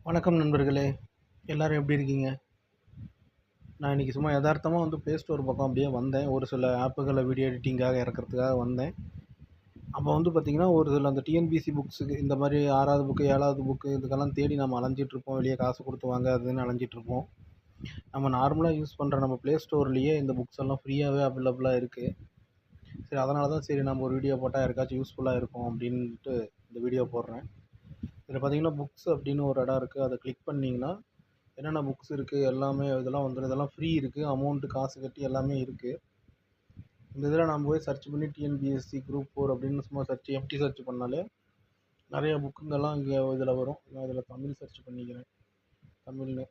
வணக்கம் நண்பர்களே! எல்லாரும் எப்படி இருக்கீங்க? நான் இன்னைக்கு சும்மா எதார்த்தமா Play Store பக்கம் அப்படியே வந்தேன். ஒரு சில ஆப்புகள வீடியோ எடிட்டிங்காக இறக்கறதுக்காக வந்தேன். அப்போ பார்த்தீங்கன்னா, ஒரு சில அந்த டிஎன்பிஎஸ்சி புக்ஸுக்கு இந்த மாரி 6வது புக்கு, 7வது புக்கு இதுக்கெல்லாம் தேடி நம்ம அலைஞ்சிட்டுருப்போம். வெளிய காசு குடுத்து வாங்க அதுன்னு அலைஞ்சிட்டுருப்போம். நம்ம நார்மலா யூஸ் பண்ற நம்ம Play Storeலயே இந்த புக்ஸ் எல்லாம் ஃப்ரீயாவே அவைலபிளா இருக்கு. சரி அதனால தான் சரி நம்ம ஒரு வீடியோ போட்டா யாருக்காச்சும் யூஸ்ஃபுல்லா இருக்கும் அப்படின்ட்டு இந்த வீடியோ போடுறேன். இதில பார்த்தீங்கன்னா, புக்ஸ் அப்படின்னு ஒரு இடம் இருக்கு. அத கிளிக் பண்ணீங்கன்னா என்னென்ன புக்ஸ் இருக்குது எல்லாமே இதெல்லாம் வந்துடும். இதெல்லாம் ஃப்ரீ இருக்குது. அமௌண்ட்டு காசு கட்டி எல்லாமே இருக்குது. இந்த இதில் நான் போய் சர்ச் பண்ணி டிஎன்பிஎஸ்சி குரூப் 4 அப்படின்னு சும்மா எம்டி சர்ச் பண்ணாலே நிறைய புக்குங்கெல்லாம் இங்கே இதில் வரும். நான் இதில் தமிழ் சர்ச் பண்ணிக்கிறேன். தமிழ்னு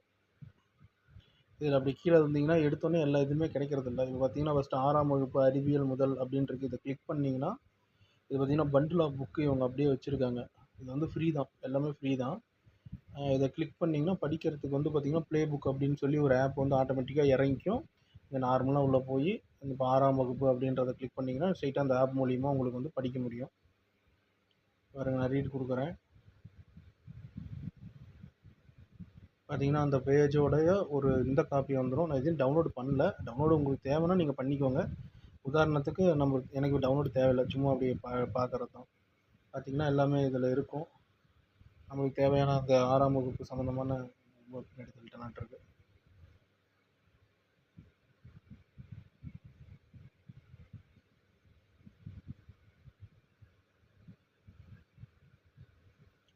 இதில் அப்படி கீழே இருந்தீங்கன்னா எடுத்தோன்னே எல்லா இதுவுமே கிடைக்கிறதில்ல. இது பார்த்தீங்கன்னா ஃபஸ்ட்டு 6ஆம் வகுப்பு அறிவியல் முதல் அப்படின்ட்டு இதை கிளிக் பண்ணிங்கன்னா இது பார்த்தீங்கன்னா பண்டில் ஆஃப் புக்கு இவங்க அப்படியே வச்சுருக்காங்க. இது ஃப்ரீ தான், எல்லாமே ஃப்ரீ தான். இதை கிளிக் பண்ணிங்கன்னா படிக்கிறதுக்கு பார்த்தீங்கன்னா ப்ளே புக் அப்படின்னு சொல்லி ஒரு ஆப் ஆட்டோமேட்டிக்காக இறங்கிக்கும். இங்கே நார்மலாக உள்ளே போய் இப்போ 6ஆம் வகுப்பு அப்படின்றத கிளிக் பண்ணிங்கன்னா ஸ்ட்ரைட்டாக அந்த ஆப் மூலிமா உங்களுக்கு படிக்க முடியும். பாருங்க நான் ரீட் கொடுக்குறேன். பார்த்தீங்கன்னா அந்த பேஜோடைய ஒரு இந்த காப்பி வந்துடும். நான் எதுவும் டவுன்லோட் பண்ணல. டவுன்லோடு உங்களுக்கு தேவைன்னா நீங்கள் பண்ணிக்கோங்க. உதாரணத்துக்கு எனக்கு டவுன்லோடு தேவையில்லை. சும்மா அப்படியே பார்க்குறது தான். பார்த்தீங்கன்னா எல்லாமே இதில் இருக்கும். நம்மளுக்கு தேவையான அந்த 6ஆம் வகுப்பு சம்மந்தமான எடுத்துக்கிட்டலான்ட்டு.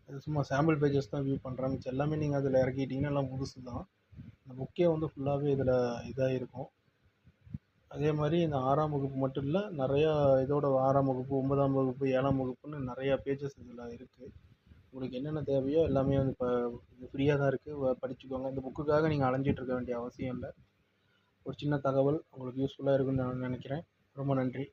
இது சும்மா சாம்பிள் பேஜஸ் தான் வியூ பண்ணுறேன். மிச்சம் எல்லாமே நீங்கள் அதில் இறக்கிட்டிங்கன்னா எல்லாம் புதுசு தான். இந்த புக்கே ஃபுல்லாகவே இதில் இதாக இருக்கும். அதே மாதிரி இந்த 6ஆம் வகுப்பு மட்டும் இல்லை, நிறையா இதோட 6ஆம் வகுப்பு, 9ஆம் வகுப்பு, 7ஆம் வகுப்புன்னு நிறையா பேஜஸ் இதில் இருக்குது. உங்களுக்கு என்னென்ன தேவையோ எல்லாமே இப்போ இது ஃப்ரீயாக தான் இருக்குது. படிச்சுக்கோங்க. இந்த புக்குக்காக நீங்கள் அலைஞ்சிட்டு இருக்க வேண்டிய அவசியம் இல்லை. ஒரு சின்ன தகவல் உங்களுக்கு யூஸ்ஃபுல்லாக இருக்குன்னு நான் நினைக்கிறேன். ரொம்ப நன்றி.